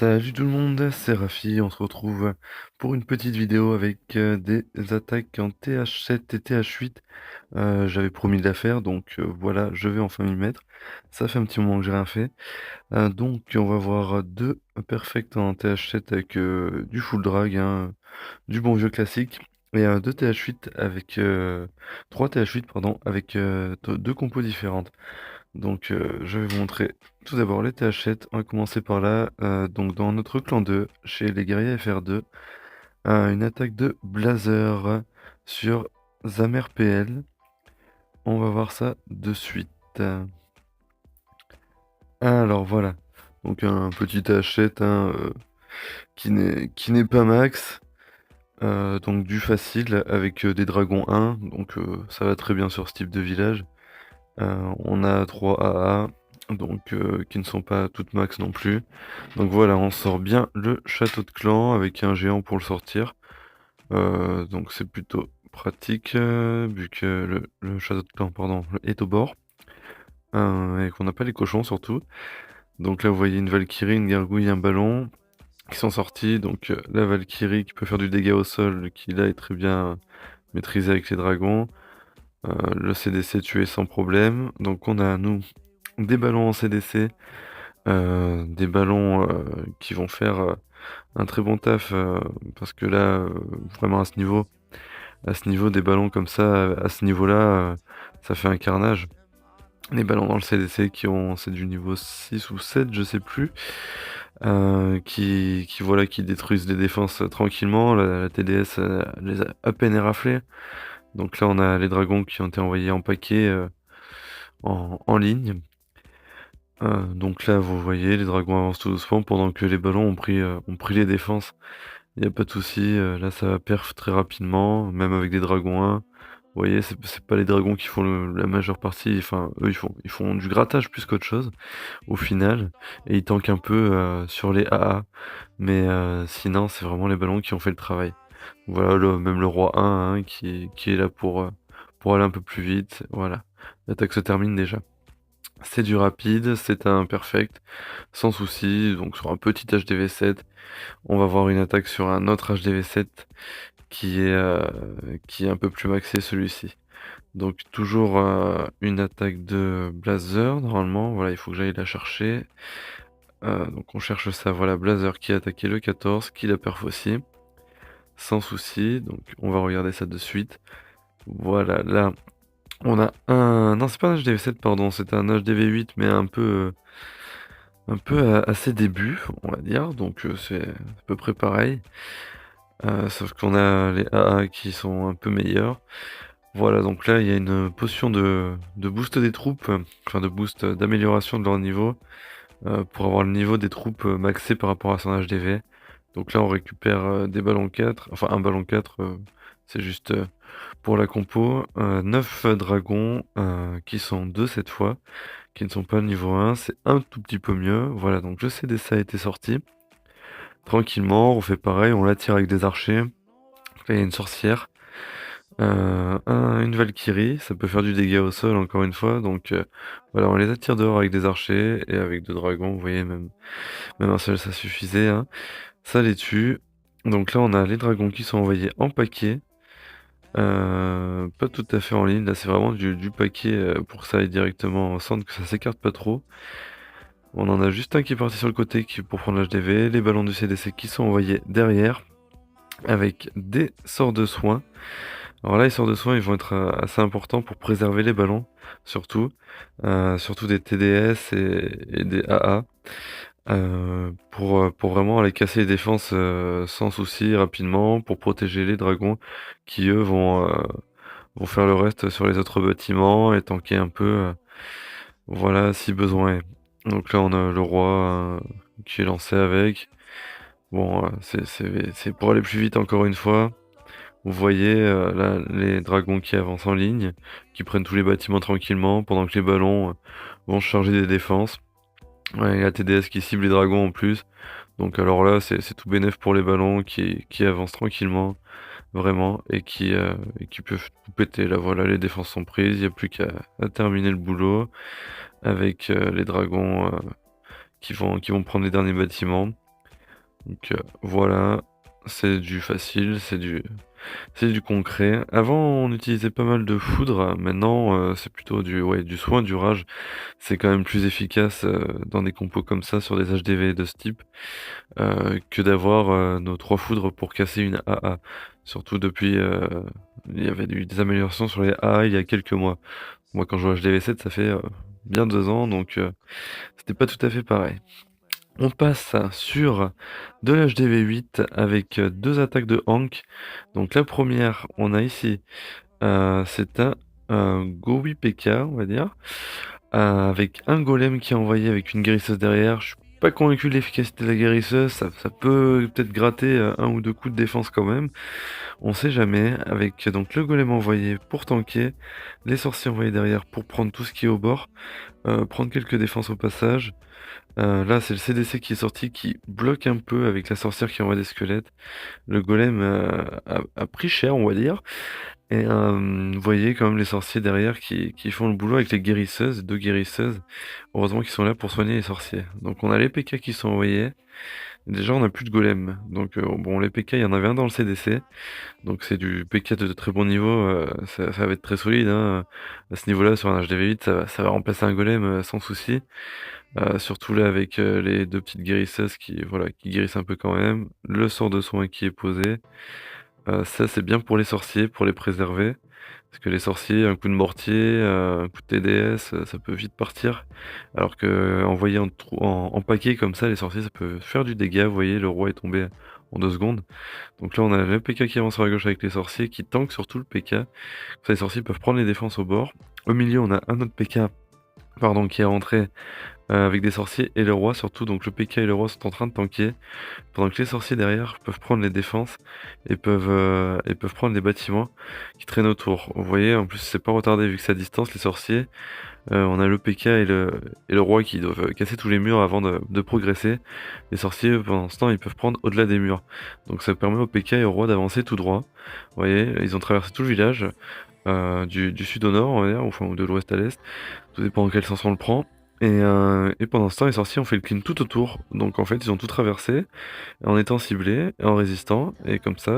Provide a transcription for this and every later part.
Salut tout le monde, c'est Rafi, on se retrouve pour une petite vidéo avec des attaques en TH7 et TH8. J'avais promis de la faire, donc voilà, je vais enfin m'y mettre. Ça fait un petit moment que j'ai rien fait. Donc on va voir deux perfects en TH7 avec du full drag, hein, du bon vieux classique. Et deux TH8 avec... trois TH8, pardon, avec deux compos différentes. Donc, je vais vous montrer tout d'abord les TH7. On va commencer par là. Donc, dans notre clan 2, chez les guerriers FR2, une attaque de Blazer sur Zamer PL. On va voir ça de suite. Alors, voilà. Donc, un petit TH7 hein, qui n'est pas max. Donc, du facile avec des dragons 1. Donc, ça va très bien sur ce type de village. On a 3 AA, donc qui ne sont pas toutes max non plus. Donc voilà, on sort bien le château de clan avec un géant pour le sortir. Donc c'est plutôt pratique vu que le château de clan pardon, est au bord. Et qu'on n'a pas les cochons surtout. Donc là vous voyez une Valkyrie, une gargouille, un ballon qui sont sortis. Donc la Valkyrie qui peut faire du dégât au sol, qui là est très bien maîtrisée avec les dragons. Le CDC tué sans problème. Donc on a nous des ballons en CDC, des ballons qui vont faire un très bon taf parce que là vraiment à ce niveau des ballons comme ça, à ce niveau-là, ça fait un carnage. Les ballons dans le CDC c'est du niveau 6 ou 7, je sais plus, voilà, qui détruisent les défenses tranquillement. La TDS les a à peine éraflés. Donc là, on a les dragons qui ont été envoyés en paquet en ligne. Donc là, vous voyez, les dragons avancent tout doucement pendant que les ballons ont pris les défenses. Il n'y a pas de souci, là ça va perf très rapidement, même avec des dragons 1. Vous voyez, c'est pas les dragons qui font la majeure partie, enfin, eux ils font du grattage plus qu'autre chose, au final. Et ils tankent un peu sur les AA. Mais sinon, c'est vraiment les ballons qui ont fait le travail. Voilà, même le roi 1 hein, qui est là pour aller un peu plus vite. Voilà, l'attaque se termine déjà. C'est du rapide, c'est un perfect, sans souci. Donc sur un petit HDV7, on va voir une attaque sur un autre HDV7 qui est un peu plus maxé celui-ci. Donc toujours une attaque de Blazer normalement. Voilà, il faut que j'aille la chercher. Donc on cherche ça. Voilà, Blazer qui a attaqué le 14, qui la perf aussi, sans souci. Donc on va regarder ça de suite. Voilà, là on a un... Non, c'est pas un HDV7, pardon, c'est un HDV8, mais un peu à ses débuts, on va dire. Donc c'est à peu près pareil. Sauf qu'on a les AA qui sont un peu meilleurs. Voilà, donc là il y a une potion de boost des troupes, enfin de boost d'amélioration de leur niveau, pour avoir le niveau des troupes maxé par rapport à son HDV. Donc là on récupère des ballons 4, enfin un ballon 4, c'est juste pour la compo. 9 dragons, qui sont 2 cette fois, qui ne sont pas niveau 1, c'est un tout petit peu mieux. Voilà, donc le CDC a été sorti. Tranquillement, on fait pareil, on l'attire avec des archers. Là il y a une sorcière. Une Valkyrie, ça peut faire du dégât au sol encore une fois, donc voilà, on les attire dehors avec des archers et avec deux dragons, vous voyez, même un seul ça suffisait, hein. Ça les tue. Donc là on a les dragons qui sont envoyés en paquet, pas tout à fait en ligne, là c'est vraiment du paquet pour que ça aille directement au centre, que ça s'écarte pas trop. On en a juste un qui est parti sur le côté pour prendre l'HDV, les ballons du CDC qui sont envoyés derrière, avec des sorts de soins. Alors là, les sorts de soins, ils vont être assez importants pour préserver les ballons, surtout. Surtout des TDS et des AA. Pour vraiment aller casser les défenses sans souci rapidement, pour protéger les dragons qui, eux, vont faire le reste sur les autres bâtiments et tanker un peu, voilà, si besoin est. Donc là, on a le roi qui est lancé avec. Bon, c'est pour aller plus vite encore une fois. Vous voyez là les dragons qui avancent en ligne, qui prennent tous les bâtiments tranquillement, pendant que les ballons vont charger des défenses. Ouais, et la TDS qui cible les dragons en plus. Donc alors là, c'est tout bénef pour les ballons qui avancent tranquillement, vraiment, et qui peuvent tout péter. Là voilà, les défenses sont prises, il n'y a plus qu'à terminer le boulot avec les dragons qui vont prendre les derniers bâtiments. Donc voilà, c'est du facile, c'est du concret. Avant, on utilisait pas mal de foudre, maintenant, c'est plutôt du soin, du rage. C'est quand même plus efficace, dans des compos comme ça, sur des HDV de ce type, que d'avoir, nos 3 foudres pour casser une AA. Surtout depuis, il y avait eu des améliorations sur les AA il y a quelques mois. Moi, quand je joue à HDV7, ça fait, bien 2 ans, donc c'était pas tout à fait pareil. On passe sur de l'HDV8 avec, 2 attaques de Hank. Donc la première, on a ici, c'est un Gowi PK, on va dire, avec un golem qui est envoyé avec une guérisseuse derrière. Je suis pas convaincu de l'efficacité de la guérisseuse, ça peut peut-être gratter, 1 ou 2 coups de défense quand même. On sait jamais, avec donc le golem envoyé pour tanker, les sorciers envoyés derrière pour prendre tout ce qui est au bord, prendre quelques défenses au passage. Là, c'est le CDC qui est sorti, qui bloque un peu avec la sorcière qui envoie des squelettes. Le golem, a pris cher, on va dire. Et vous voyez quand même les sorciers derrière qui font le boulot avec les guérisseuses, 2 guérisseuses. Heureusement qu'ils sont là pour soigner les sorciers. Donc on a les PK qui sont envoyés. Déjà, on a plus de golem. Donc bon, les PK, il y en avait un dans le CDC. Donc c'est du PK de très bon niveau. Ça va être très solide, hein. À ce niveau-là, sur un HDV8, ça va remplacer un golem, sans souci. Surtout là avec, les 2 petites guérisseuses qui guérissent un peu quand même. Le sort de soin qui est posé. Ça c'est bien pour les sorciers, pour les préserver. Parce que les sorciers, un coup de mortier, un coup de TDS, ça peut vite partir. Alors qu'envoyé en paquet comme ça, les sorciers, ça peut faire du dégât. Vous voyez, le roi est tombé en 2 secondes. Donc là, on a le PK qui avance sur la gauche avec les sorciers, qui tank surtout le PK. Comme ça, les sorciers peuvent prendre les défenses au bord. Au milieu, on a un autre PK, pardon, qui est rentré, avec des sorciers et le roi surtout. Donc le PK et le roi sont en train de tanker. Pendant que les sorciers derrière peuvent prendre les défenses et peuvent prendre les bâtiments qui traînent autour. Vous voyez, en plus c'est pas retardé vu que c'est à distance les sorciers. On a le PK et le roi qui doivent casser tous les murs avant de progresser. Les sorciers pendant ce temps ils peuvent prendre au-delà des murs. Donc ça permet au PK et au roi d'avancer tout droit. Vous voyez, ils ont traversé tout le village, du sud au nord on va dire, enfin ou de l'ouest à l'est. Tout dépend dans quel sens on le prend. Et pendant ce temps, les sorciers ont fait le clean tout autour. Donc en fait, ils ont tout traversé en étant ciblés, en résistant, et comme ça,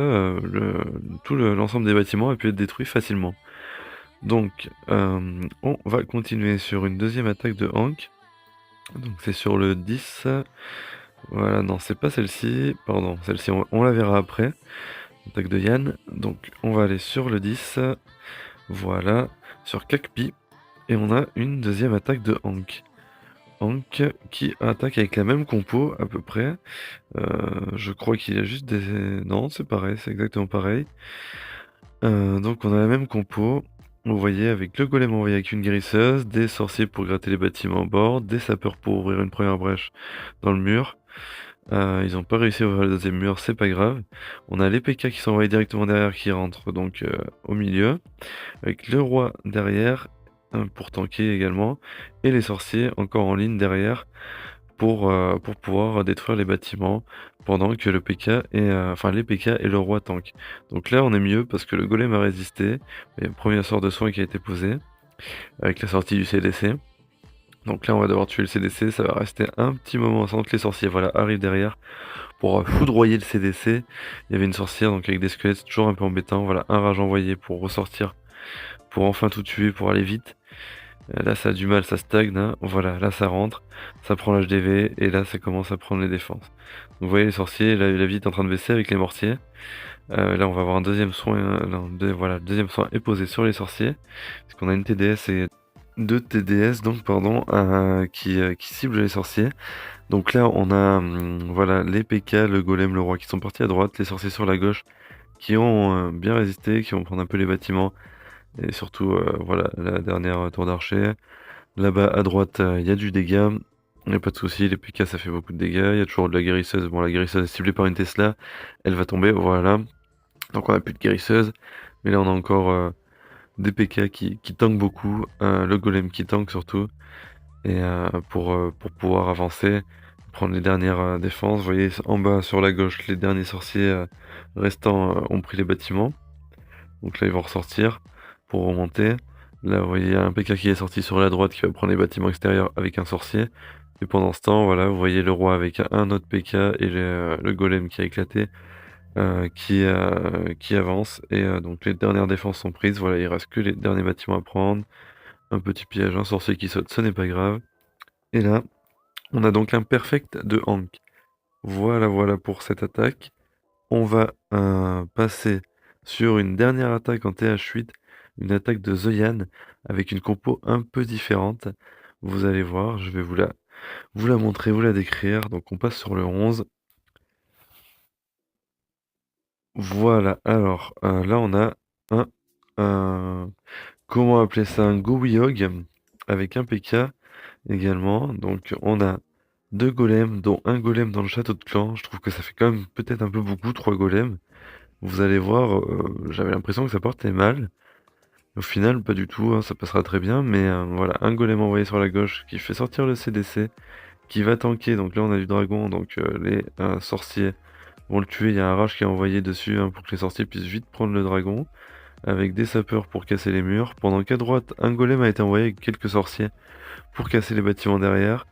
l'ensemble des bâtiments a pu être détruit facilement. Donc, on va continuer sur une deuxième attaque de Hank. Donc c'est sur le 10. Voilà, non, c'est pas celle-ci. Pardon, celle-ci, on la verra après. Attaque de Yann. Donc on va aller sur le 10. Voilà, sur Kakpi. Et on a une deuxième attaque de Hank. Hank qui attaque avec la même compo à peu près. Je crois qu'il y a juste des... Non, c'est pareil, c'est exactement pareil. Donc on a la même compo. Vous voyez, avec le golem envoyé avec une guérisseuse, des sorciers pour gratter les bâtiments en bord, des sapeurs pour ouvrir une première brèche dans le mur. Ils ont pas réussi à ouvrir le deuxième mur, c'est pas grave. On a les PK qui sont envoyés directement derrière qui rentrent donc au milieu. Avec le roi derrière, pour tanker également. Et les sorciers encore en ligne derrière pour pouvoir détruire les bâtiments pendant que le PK enfin les PK et le roi tank. Donc là on est mieux parce que le golem a résisté, il y a le premier sort de soin qui a été posé avec la sortie du CDC. Donc là on va devoir tuer le CDC, ça va rester un petit moment sans que les sorciers arrivent derrière pour foudroyer le CDC. Il y avait une sorcière donc avec des squelettes, c'est toujours un peu embêtant. Voilà, un rage envoyé pour ressortir, pour enfin tout tuer, pour aller vite. Là ça a du mal, ça stagne, hein. Voilà, là ça rentre, ça prend l'HDV et là ça commence à prendre les défenses. Donc vous voyez les sorciers, là, la vie est en train de baisser avec les mortiers. Là on va avoir un deuxième soin, voilà, le deuxième soin est posé sur les sorciers, parce qu'on a une TDS et deux TDS donc pardon, qui ciblent les sorciers. Donc là on a voilà les PK, le golem, le roi qui sont partis à droite, les sorciers sur la gauche qui ont bien résisté, qui vont prendre un peu les bâtiments. Et surtout, voilà, la dernière tour d'archer. Là-bas, à droite, il y a du dégât. Il n'y a pas de souci, les PK, ça fait beaucoup de dégâts. Il y a toujours de la guérisseuse. Bon, la guérisseuse est ciblée par une Tesla. Elle va tomber, voilà. Donc on a plus de guérisseuse. Mais là, on a encore des PK qui tankent beaucoup. Le golem qui tank surtout. Et pour pouvoir avancer, prendre les dernières défenses. Vous voyez, en bas, sur la gauche, les derniers sorciers restants ont pris les bâtiments. Donc là, ils vont ressortir pour remonter. Là, vous voyez, il y a un PK qui est sorti sur la droite qui va prendre les bâtiments extérieurs avec un sorcier. Et pendant ce temps, voilà, vous voyez le roi avec un autre PK et le golem qui a éclaté, qui avance. Et donc les dernières défenses sont prises. Voilà, il reste que les derniers bâtiments à prendre. Un petit piège, un sorcier qui saute, ce n'est pas grave. Et là, on a donc un perfect de Hank. Voilà, voilà pour cette attaque. On va passer sur une dernière attaque en TH8, une attaque de Zoyan avec une compo un peu différente. Vous allez voir, je vais vous la montrer, vous la décrire. Donc on passe sur le 11. Voilà, alors là on a un- comment appeler ça, un Gowiog avec un PK également. Donc on a deux golems, dont un golem dans le château de clan. Je trouve que ça fait quand même peut-être un peu beaucoup, trois golems. Vous allez voir, j'avais l'impression que ça portait mal. Au final, pas du tout, hein, ça passera très bien. Mais voilà, un golem envoyé sur la gauche qui fait sortir le CDC, qui va tanker. Donc là, on a du dragon, donc les sorciers vont le tuer. Il y a un rage qui est envoyé dessus, hein, pour que les sorciers puissent vite prendre le dragon, avec des sapeurs pour casser les murs. Pendant qu'à droite, un golem a été envoyé avec quelques sorciers pour casser les bâtiments derrière.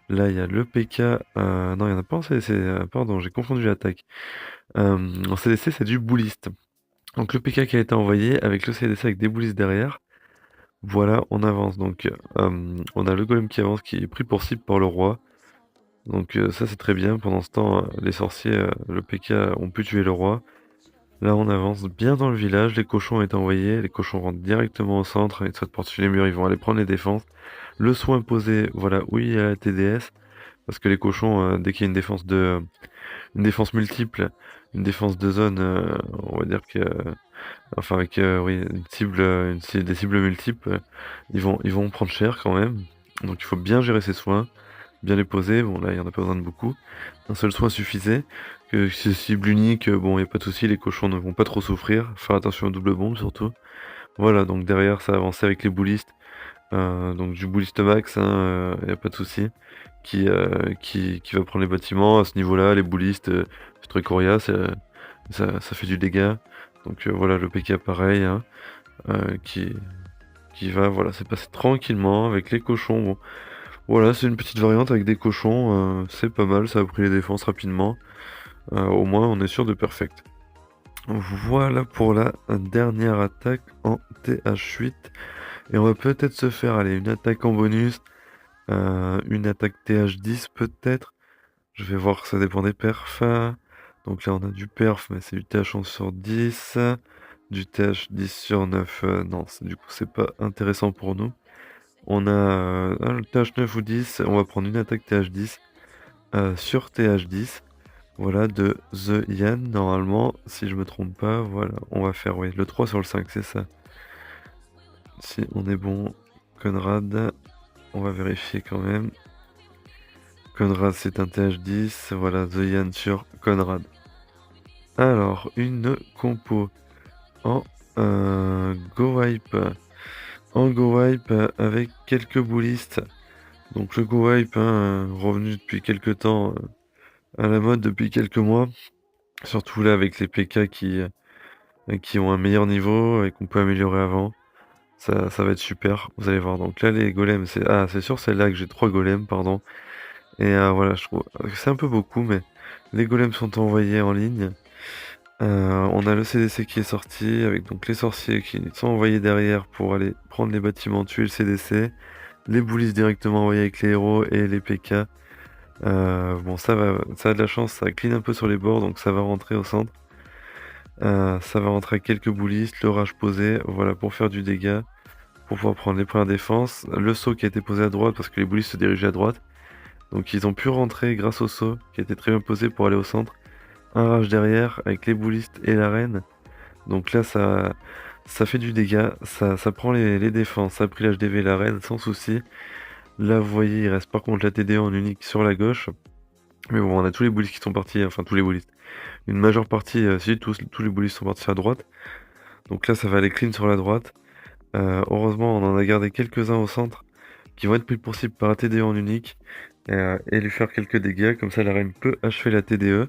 Là, il y a le PK. Non, il n'y en a pas en CDC. Pardon, j'ai confondu l'attaque. En CDC, c'est du bouliste. Donc le PK qui a été envoyé avec le CDC avec des boulistes derrière. Voilà, on avance. Donc on a le golem qui avance, qui est pris pour cible par le roi. Donc ça, c'est très bien. Pendant ce temps, les sorciers, le PK, ont pu tuer le roi. Là, on avance bien dans le village. Les cochons ont été envoyés. Les cochons rentrent directement au centre. Ils sautent par-dessus les murs. Ils vont aller prendre les défenses. Le soin posé, voilà, oui, il y a la TDS. Parce que les cochons, dès qu'il y a une défense multiple, une défense de zone, on va dire que, enfin avec oui, des cibles multiples, ils vont prendre cher quand même. Donc il faut bien gérer ses soins, bien les poser. Bon là, il y en a pas besoin de beaucoup. Un seul soin suffisait. Que si c'est cible unique, bon, il n'y a pas de souci, les cochons ne vont pas trop souffrir. Faire attention aux double bombes surtout. Voilà, donc derrière, ça a avancé avec les boulistes. Donc du bouliste max, hein, y a pas de souci. Qui va prendre les bâtiments à ce niveau-là, les boulistes, c'est très coriace, ça fait du dégât. Donc voilà, le PK pareil, hein, euh, qui, qui va, voilà, c'est passé tranquillement avec les cochons. Bon, voilà, c'est une petite variante avec des cochons, c'est pas mal, ça a pris les défenses rapidement. Au moins, on est sûr de perfect. Voilà pour la dernière attaque en TH8. Et on va peut-être se faire, allez, une attaque en bonus. Une attaque TH10 peut-être. Je vais voir, ça dépend des perfs. Donc là on a du perf, mais c'est du TH11 sur 10. Du TH10 sur 9. Non, du coup c'est pas intéressant pour nous. On a le TH9 ou 10. On va prendre une attaque TH10 sur TH10. Voilà, de The Yan, normalement, si je me trompe pas. Voilà, on va faire, oui, le 3 sur le 5, c'est ça. Si on est bon, Conrad, on va vérifier quand même. Conrad, c'est un TH10. Voilà, The Yan sur Conrad. Alors, une compo en Go Wipe. En Go Wipe avec quelques boulistes. Donc le Go Wipe, hein, revenu depuis quelques temps, à la mode depuis quelques mois. Surtout là avec les PK qui ont un meilleur niveau et qu'on peut améliorer avant. Ça va être super, vous allez voir. Donc là les golems, c'est sûr, c'est là que j'ai trois golems, pardon. Et voilà, je trouve que c'est un peu beaucoup, mais les golems sont envoyés en ligne. On a le CDC qui est sorti, avec donc les sorciers qui sont envoyés derrière pour aller prendre les bâtiments, tuer le CDC. Les boulistes directement envoyés avec les héros et les PK. Bon, ça a de la chance, ça clean un peu sur les bords, donc ça va rentrer au centre. Ça va rentrer avec quelques boulistes, le rage posé, voilà, pour faire du dégât, pour pouvoir prendre les premières défenses. Le saut qui a été posé à droite, parce que les boulistes se dirigeaient à droite. Donc ils ont pu rentrer grâce au saut, qui a été très bien posé pour aller au centre. Un rage derrière, avec les boulistes et la reine. Donc là, ça fait du dégât, ça prend les défenses, ça a pris l'HDV, la reine, sans souci. Là, vous voyez, il reste par contre la TDE en unique sur la gauche. Mais bon, on a tous les boulistes qui sont partis, enfin tous les boulistes. Une majeure partie, si tous les boulistes sont partis à droite. Donc là, ça va aller clean sur la droite. Heureusement, on en a gardé quelques-uns au centre qui vont être pris pour cible par la TDE en unique et lui faire quelques dégâts. Comme ça, la reine peut achever la TDE.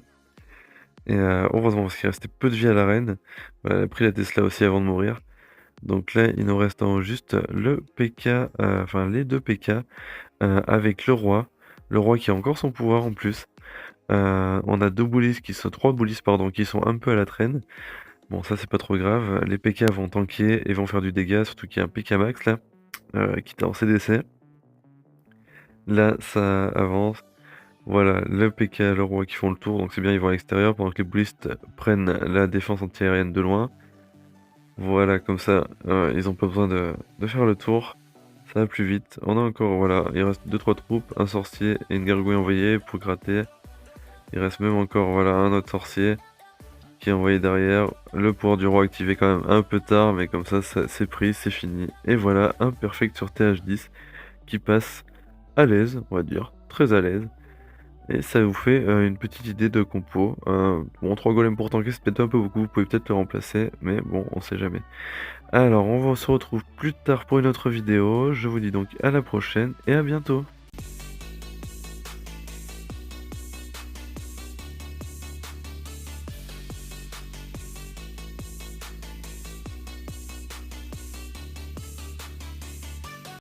Et heureusement, parce qu'il restait peu de vie à la reine. Voilà, elle a pris la Tesla aussi avant de mourir. Donc là, il nous reste en haut juste le PK, enfin les 2 PK, avec le roi qui a encore son pouvoir en plus. On a 2 bullies qui sont 3 bullies pardon, qui sont un peu à la traîne. Bon ça c'est pas trop grave, les PK vont tanker et vont faire du dégât, surtout qu'il y a un PK max là, qui était en CDC. Là ça avance. Voilà, le PK, le roi qui font le tour, donc c'est bien, ils vont à l'extérieur pendant que les bullistes prennent la défense antiaérienne de loin. Voilà, comme ça, ils ont pas besoin de faire le tour. Ça va plus vite. On a encore, voilà, il reste 2-3 troupes, un sorcier et une gargouille envoyée pour gratter. Il reste même encore, voilà, un autre sorcier qui est envoyé derrière. Le pouvoir du roi activé quand même un peu tard, mais comme ça c'est pris, c'est fini. Et voilà, un perfect sur TH10 qui passe à l'aise, on va dire, très à l'aise. Et ça vous fait une petite idée de compo. Bon, 3 golems pour tanker, c'est peut-être un peu beaucoup, vous pouvez peut-être le remplacer, mais bon, on sait jamais. Alors, on se retrouve plus tard pour une autre vidéo. Je vous dis donc à la prochaine et à bientôt.